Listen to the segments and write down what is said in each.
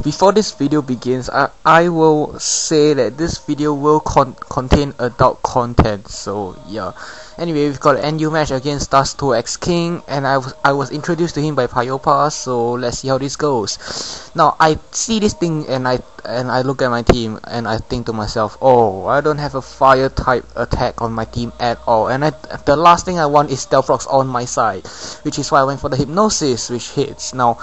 Before this video begins, I will say that this video will contain adult content. So yeah. Anyway, we've got an NU match against DustoXKing, and I was introduced to him by Pyopa. So let's see how this goes. Now I see this thing and I look at my team and I think to myself, oh, I don't have a fire type attack on my team at all, and the last thing I want is Stealth Rocks on my side, which is why I went for the Hypnosis, which hits. Now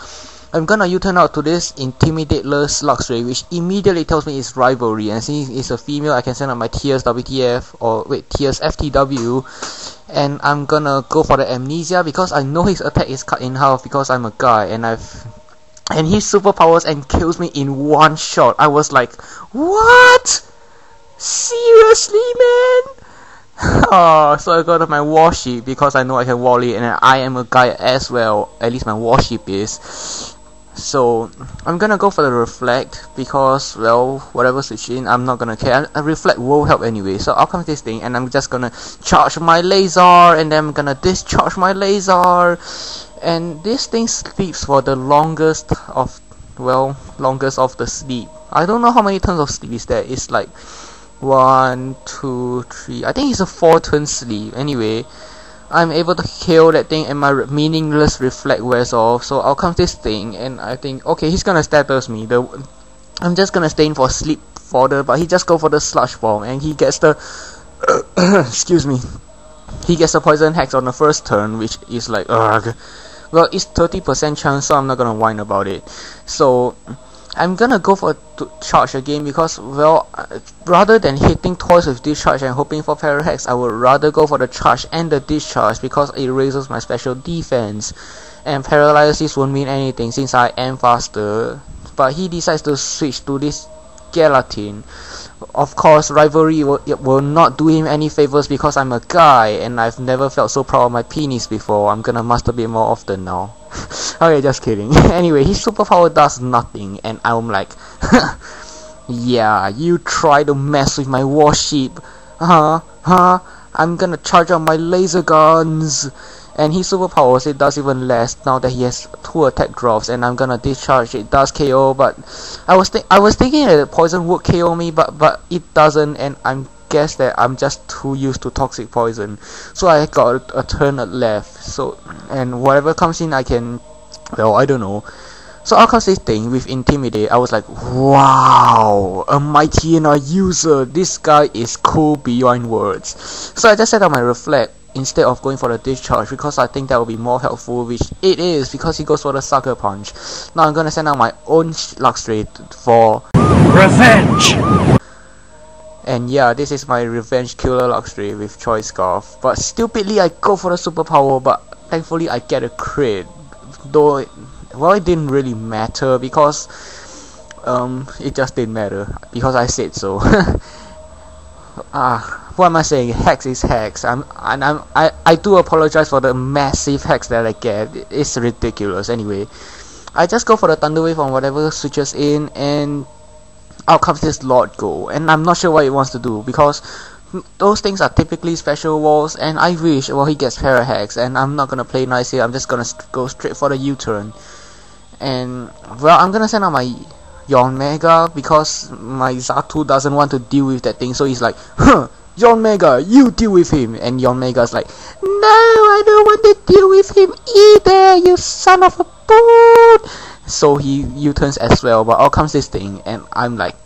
I'm gonna U-turn out to this Intimidateless Luxray, which immediately tells me it's Rivalry, and since it's a female, I can send out my Tears WTF, or wait, Tears FTW, and I'm gonna go for the Amnesia because I know his attack is cut in half because I'm a guy, and he superpowers and kills me in one shot. I was like, what? Seriously, man? Oh, so I got my warship because I know I can volley, and I am a guy as well. At least my warship is. So I'm gonna go for the Reflect because, well, whatever switch in, I'm not gonna care. A Reflect will help anyway. So I'll come with this thing, and I'm just gonna charge my laser, and then I'm gonna discharge my laser, and this thing sleeps for the longest of the sleep. I don't know how many turns of sleep is there. It's like 1, 2, 3. I think it's a 4-turn sleep. Anyway, I'm able to kill that thing, and my meaningless Reflect wears off. So I'll come this thing, and I think, okay, he's gonna status me. I'm just gonna stay in for sleep fodder, but he just go for the Sludge Bomb, and he gets the excuse me. He gets a Poison Hex on the first turn, which is like, ugh. Well, it's 30% chance, so I'm not gonna whine about it. So I'm gonna go for to charge again because, well, rather than hitting twice with discharge and hoping for Parahex, I would rather go for the charge and the discharge because it raises my special defense, and paralysis won't mean anything since I am faster. But he decides to switch to this Gelatin. Of course, Rivalry will not do him any favors because I'm a guy and I've never felt so proud of my penis before. I'm gonna masturbate more often now. Okay, just kidding. Anyway, his superpower does nothing, and I'm like, yeah, you try to mess with my warship, I'm gonna charge out my laser guns. And his superpowers, it does even less now that he has 2 attack drops, and I'm gonna discharge. It does KO, but I was thinking that poison would KO me, but it doesn't, and I guess that I'm just too used to toxic poison. So I got a turn left. So, and whatever comes in, I can, well, I don't know. So out comes this thing with Intimidate. I was like, wow, a mighty and a user. This guy is cool beyond words. So I just set up my Reflect instead of going for the discharge because I think that will be more helpful, which it is because he goes for the Sucker Punch. Now I'm gonna send out my own Luxray for revenge. And yeah, this is my revenge killer Luxray with Choice Scarf. But stupidly I go for the superpower, but thankfully I get a crit. Though it didn't really matter because it just didn't matter because I said so. What am I saying? Hex is hex. I do apologize for the massive hex that I get. It's ridiculous. Anyway, I just go for the Thunder Wave on whatever switches in, and out comes this Lord Go, and I'm not sure what it wants to do because those things are typically special walls, and I wish, well, he gets Parahex, and I'm not gonna play nice here. I'm just gonna go straight for the U-turn, and well, I'm gonna send out my Yon Mega because my Zatu doesn't want to deal with that thing, so he's like, huh, Yon Mega, you deal with him. And Yon Mega's like, no, I don't want to deal with him either, you son of a boot. So he U-turns as well, but out comes this thing, and I'm like,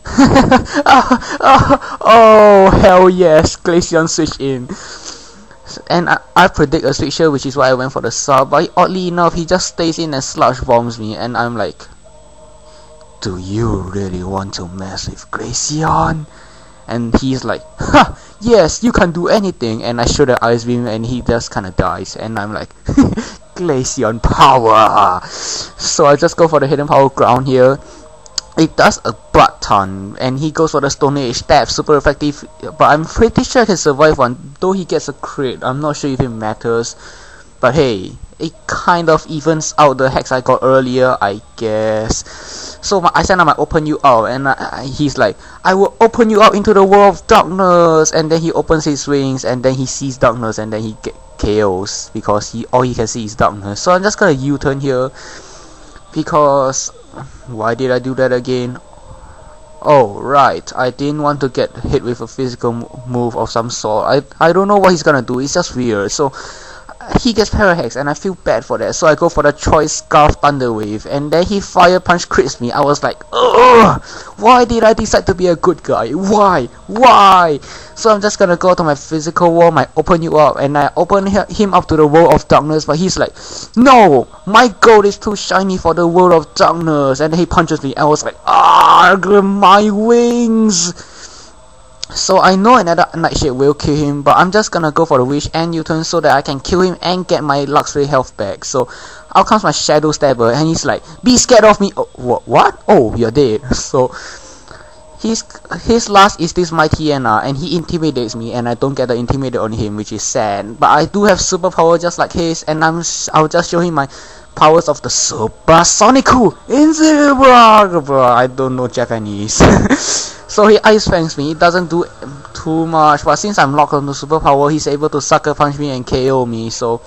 oh hell yes, Glaceon switch in. And I predict a switch here, which is why I went for the sub, but oddly enough, he just stays in and Sludge Bombs me, and I'm like, do you really want to mess with Glaceon? And he's like, ha, yes, you can do anything. And I shoot the Ice Beam, and he just kinda dies, and I'm like, Glaceon power. So I just go for the Hidden Power Ground here. It does a butt ton, and he goes for the Stone Age Stab, super effective, but I'm pretty sure I can survive one, though he gets a crit. I'm not sure if it matters, but hey, it kind of evens out the hex I got earlier, I guess. So I send out my Open You Out, and he's like, I will open you out into the world of darkness, and then he opens his wings, and then he sees darkness, and then he KOs because all he can see is darkness. So I'm just gonna U-turn here, because why did I do that again? Oh right, I didn't want to get hit with a physical move of some sort. I don't know what he's gonna do, it's just weird. So he gets parahex and I feel bad for that, so I go for the choice Scarf Thunder Wave, and then he fire punch crits me. I was like, ugh, why did I decide to be a good guy? Why? So I'm just gonna go to my physical wall, my open you up, and I open him up to the world of darkness, but he's like, no, my gold is too shiny for the world of darkness, and then he punches me. I was like, ah, my wings. So I know another Nightshade will kill him, but I'm just gonna go for the Wish and U-turn so that I can kill him and get my Luxray health back. So out comes my Shadow Stabber, and he's like, be scared of me. Oh, what? Oh, you're dead. So his last is this Mighty Anna, and he intimidates me, and I don't get the intimidated on him, which is sad. But I do have superpower just like his, and I'll just show him my powers of the Supersonic Invincible. I don't know Japanese. So he Ice Fangs me. It doesn't do too much, but since I'm locked on the superpower, he's able to Sucker Punch me and KO me. So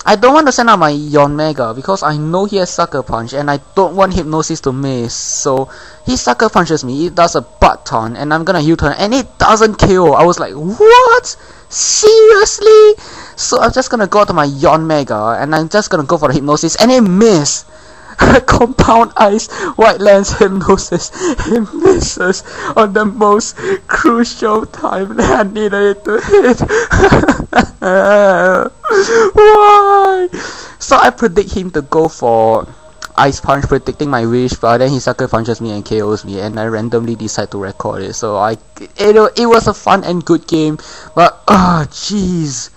I don't want to send out my Yon Mega because I know he has Sucker Punch, and I don't want Hypnosis to miss. So he Sucker Punches me. It does a butt ton, and I'm gonna U-turn, and it doesn't KO. I was like, what? Seriously? So I'm just gonna go to my Yon Mega, and I'm just gonna go for the Hypnosis, and it missed. Compound Ice, White Lens Hypnosis. It misses on the most crucial time that I needed it to hit. Why? So I predict him to go for Ice Punch, predicting my wish, but then he Sucker Punches me and KOs me, and I randomly decide to record it. So it was a fun and good game, but jeez.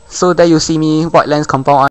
So there you see me, White Lens Compound